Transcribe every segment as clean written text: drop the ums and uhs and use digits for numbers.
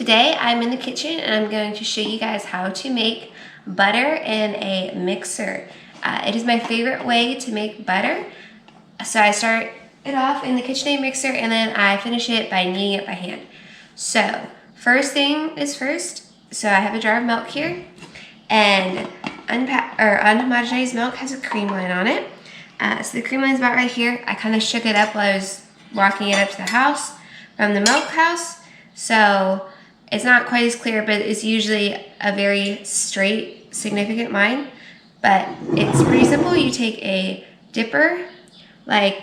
Today I'm in the kitchen and I'm going to show you guys how to make butter in a mixer. It is my favorite way to make butter. So I start it off in the KitchenAid mixer and then I finish it by kneading it by hand. So first thing is first, so I have a jar of milk here, and unhomogenized milk has a cream line on it. So the cream line's about right here. I kind of shook it up while I was walking it up to the house from the milk house. So it's not quite as clear, but it's usually a very straight, significant line. But it's pretty simple. You take a dipper, like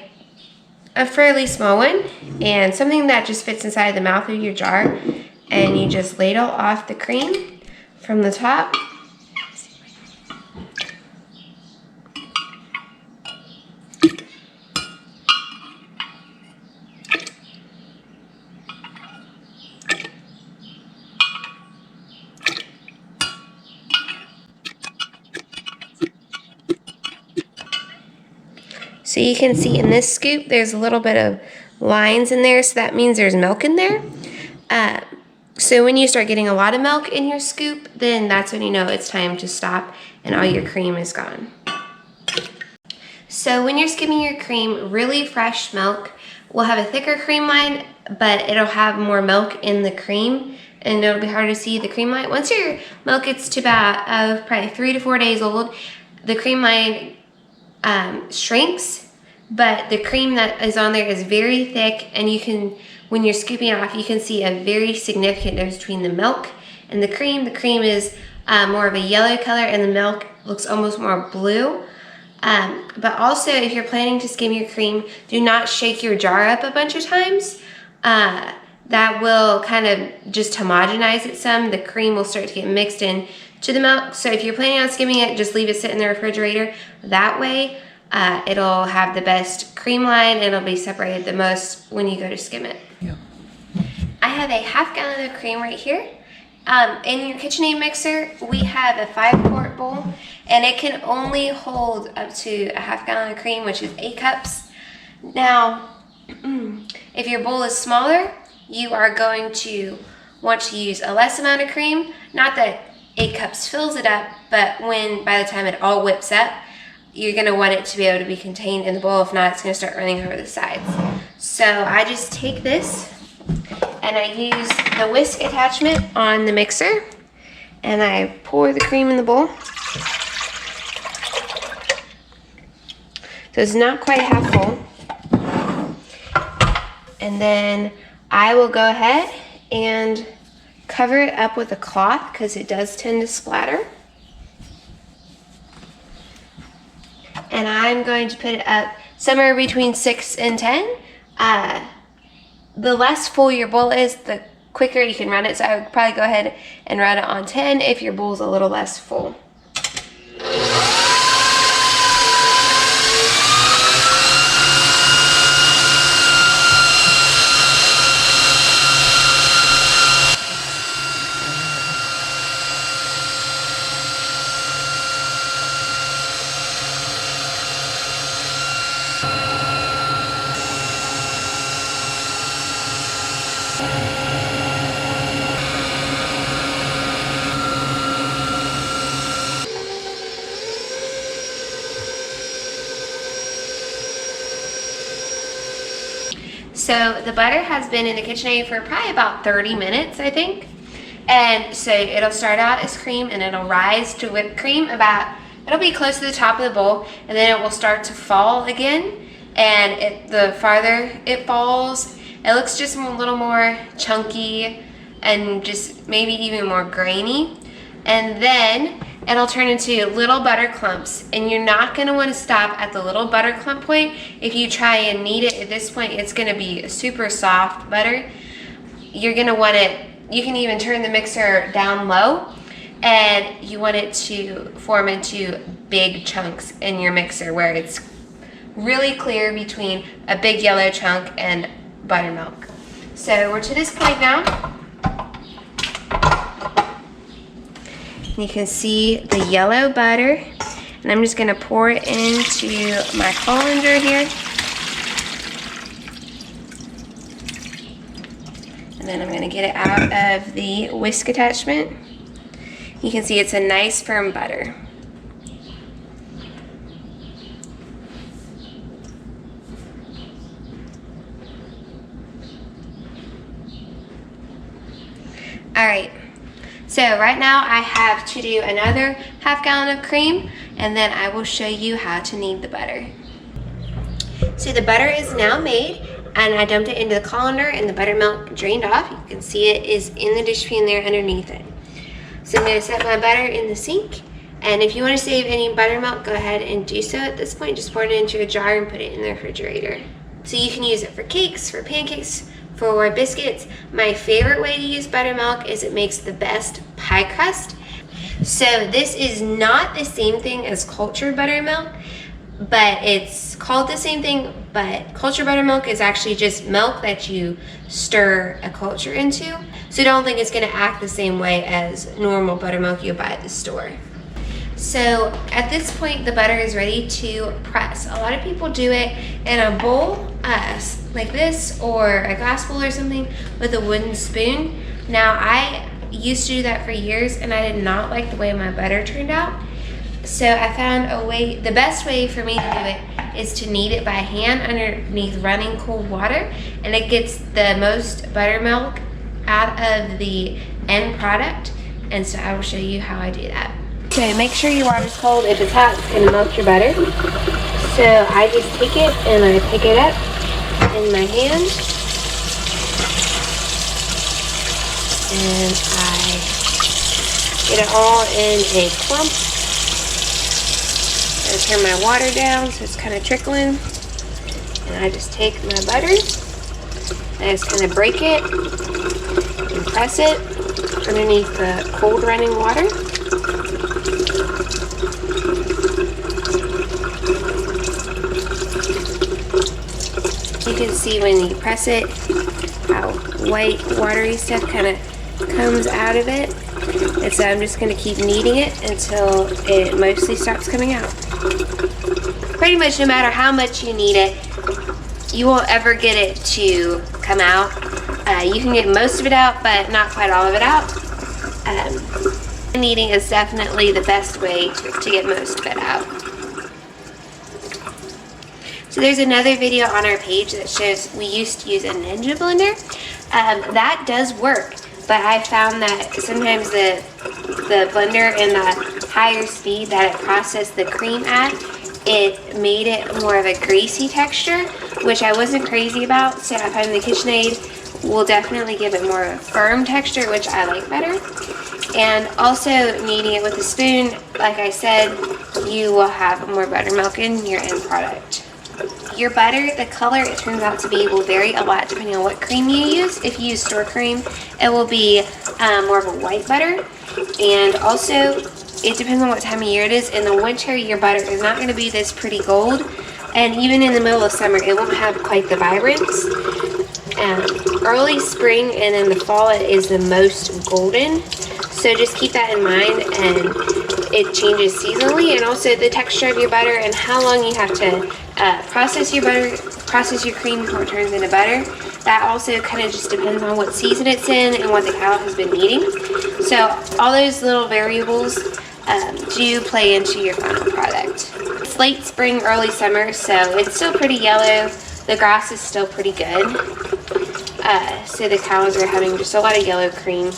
a fairly small one, and something that just fits inside the mouth of your jar, and you just ladle off the cream from the top. So you can see in this scoop, there's a little bit of lines in there, so that means there's milk in there. So when you start getting a lot of milk in your scoop, then that's when you know it's time to stop and all your cream is gone. So when you're skimming your cream, really fresh milk will have a thicker cream line, but it'll have more milk in the cream, and it'll be hard to see the cream line. Once your milk gets to about probably 3 to 4 days old, the cream line shrinks, but the cream that is on there is very thick, and you can, when you're scooping it off, you can see a very significant difference between the milk and the cream. The cream is more of a yellow color, and the milk looks almost more blue. But also, if you're planning to skim your cream, do not shake your jar up a bunch of times. That will kind of just homogenize it some. The cream will start to get mixed in to the milk. So if you're planning on skimming it, just leave it sit in the refrigerator. That way, it'll have the best cream line, and it'll be separated the most when you go to skim it. Yeah. I have a ½ gallon of cream right here. In your KitchenAid mixer, we have a 5-quart bowl, and it can only hold up to a ½ gallon of cream, which is 8 cups. Now, if your bowl is smaller, you are going to want to use a less amount of cream. Not that 8 cups fills it up, but by the time it all whips up, you're gonna want it to be able to be contained in the bowl. If not, it's gonna start running over the sides. So I just take this and I use the whisk attachment on the mixer, and I pour the cream in the bowl. So it's not quite half full. And then I will go ahead and cover it up with a cloth because it does tend to splatter. And I'm going to put it up somewhere between 6 and 10. The less full your bowl is, the quicker you can run it. So I would probably go ahead and run it on 10 if your bowl's a little less full. So the butter has been in the KitchenAid for probably about 30 minutes, I think. And so it'll start out as cream, and it'll rise to whipped cream it'll be close to the top of the bowl, and then it will start to fall again. And the farther it falls, it looks just a little more chunky and just maybe even more grainy. And then it'll turn into little butter clumps, and you're not gonna wanna stop at the little butter clump point. If you try and knead it at this point, it's gonna be super soft butter. You're gonna want it, you can even turn the mixer down low, and you want it to form into big chunks in your mixer where it's really clear between a big yellow chunk and buttermilk. So we're to this point now. You can see the yellow butter, and I'm just gonna pour it into my colander here. then I'm gonna get it out of the whisk attachment. You can see it's a nice firm butter. All right, so right now I have to do another ½ gallon of cream, and then I will show you how to knead the butter. So the butter is now made, and I dumped it into the colander, and the buttermilk drained off. You can see it is in the dish pan there underneath it. So I'm gonna set my butter in the sink, and if you wanna save any buttermilk, go ahead and do so at this point. Just pour it into a jar and put it in the refrigerator. So you can use it for cakes, for pancakes, for biscuits. My favorite way to use buttermilk is it makes the best pie crust. So this is not the same thing as cultured buttermilk, but it's called the same thing, but cultured buttermilk is actually just milk that you stir a culture into. So don't think it's gonna act the same way as normal buttermilk you buy at the store. So at this point, the butter is ready to press. A lot of people do it in a bowl, like this, or a glass bowl or something with a wooden spoon. Now, I used to do that for years, and I did not like the way my butter turned out. So I found a way, the best way for me to do it is to knead it by hand underneath running cold water, and it gets the most buttermilk out of the end product. And so I will show you how I do that. Okay, make sure your water's cold. If it's hot, it's gonna melt your butter. So I just take it and I pick it up in my hand, and I get it all in a clump. I turn my water down so it's kind of trickling, and I just take my butter and I just kind of break it and press it underneath the cold running water. You can see when you press it how white watery stuff kind of comes out of it. And so I'm just going to keep kneading it until it mostly stops coming out. Pretty much no matter how much you knead it, you won't ever get it to come out. You can get most of it out, but not quite all of it out. Kneading is definitely the best way to get most of it out. So there's another video on our page that shows we used to use a Ninja blender. That does work, but I found that sometimes the blender and the higher speed that it processed the cream at, it made it more of a greasy texture, which I wasn't crazy about. So I find the KitchenAid will definitely give it more of a firm texture, which I like better. And also kneading it with a spoon, like I said, you will have more buttermilk in your end product. Your butter, the color it turns out to be will vary a lot depending on what cream you use. If you use store cream, it will be more of a white butter. And also, it depends on what time of year it is. In the winter, your butter is not going to be this pretty gold. And even in the middle of summer, it won't have quite the vibrance. Early spring and in the fall, it is the most golden. So just keep that in mind, and it changes seasonally, and also the texture of your butter and how long you have to process your cream before it turns into butter. That also kind of just depends on what season it's in and what the cow has been eating. So all those little variables do play into your final product. It's late spring, early summer, so it's still pretty yellow. The grass is still pretty good. So the cows are having just a lot of yellow cream.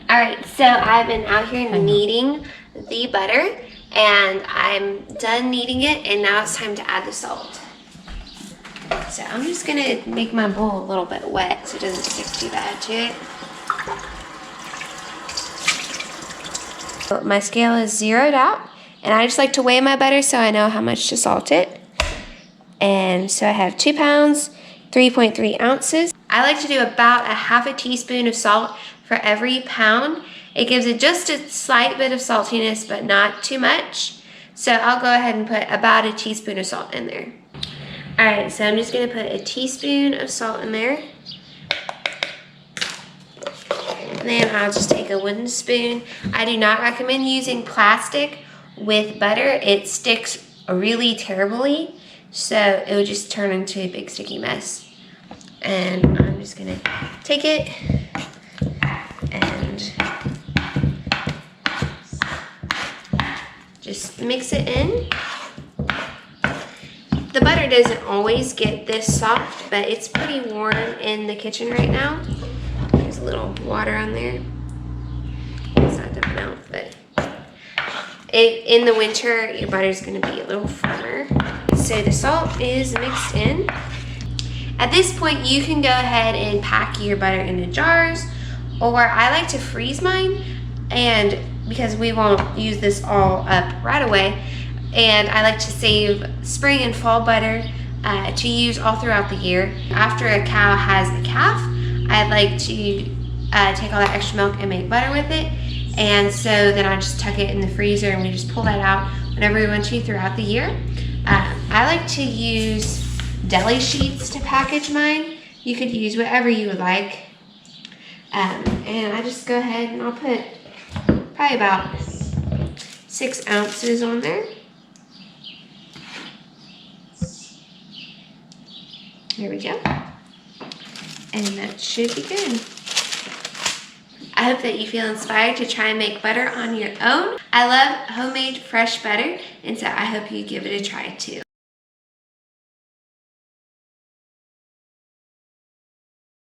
Alright, so I've been out here kneading the butter, and I'm done kneading it, and now it's time to add the salt. So I'm just going to make my bowl a little bit wet so it doesn't stick too bad to it. So my scale is zeroed out, and I just like to weigh my butter so I know how much to salt it. And so I have 2 pounds, 3.3 ounces. I like to do about a ½ teaspoon of salt for every pound. It gives it just a slight bit of saltiness, but not too much. So I'll go ahead and put about a teaspoon of salt in there. Alright, so I'm just going to put a teaspoon of salt in there. then I'll just take a wooden spoon. I do not recommend using plastic with butter. It sticks really terribly, so it would just turn into a big sticky mess. And I'm just gonna take it and just mix it in. The butter doesn't always get this soft, but it's pretty warm in the kitchen right now. There's a little water on there. It's not dumping out, but in the winter, your butter is going to be a little firmer. So the salt is mixed in. At this point, you can go ahead and pack your butter into jars, or I like to freeze mine, and because we won't use this all up right away, and I like to save spring and fall butter to use all throughout the year. After a cow has a calf, I like to take all that extra milk and make butter with it. And so then I just tuck it in the freezer and we just pull that out whenever we want to throughout the year. I like to use deli sheets to package mine. You could use whatever you would like. And I just go ahead and I'll put probably about 6 ounces on there. There we go. And that should be good. I hope that you feel inspired to try and make butter on your own. I love homemade fresh butter, and so I hope you give it a try too.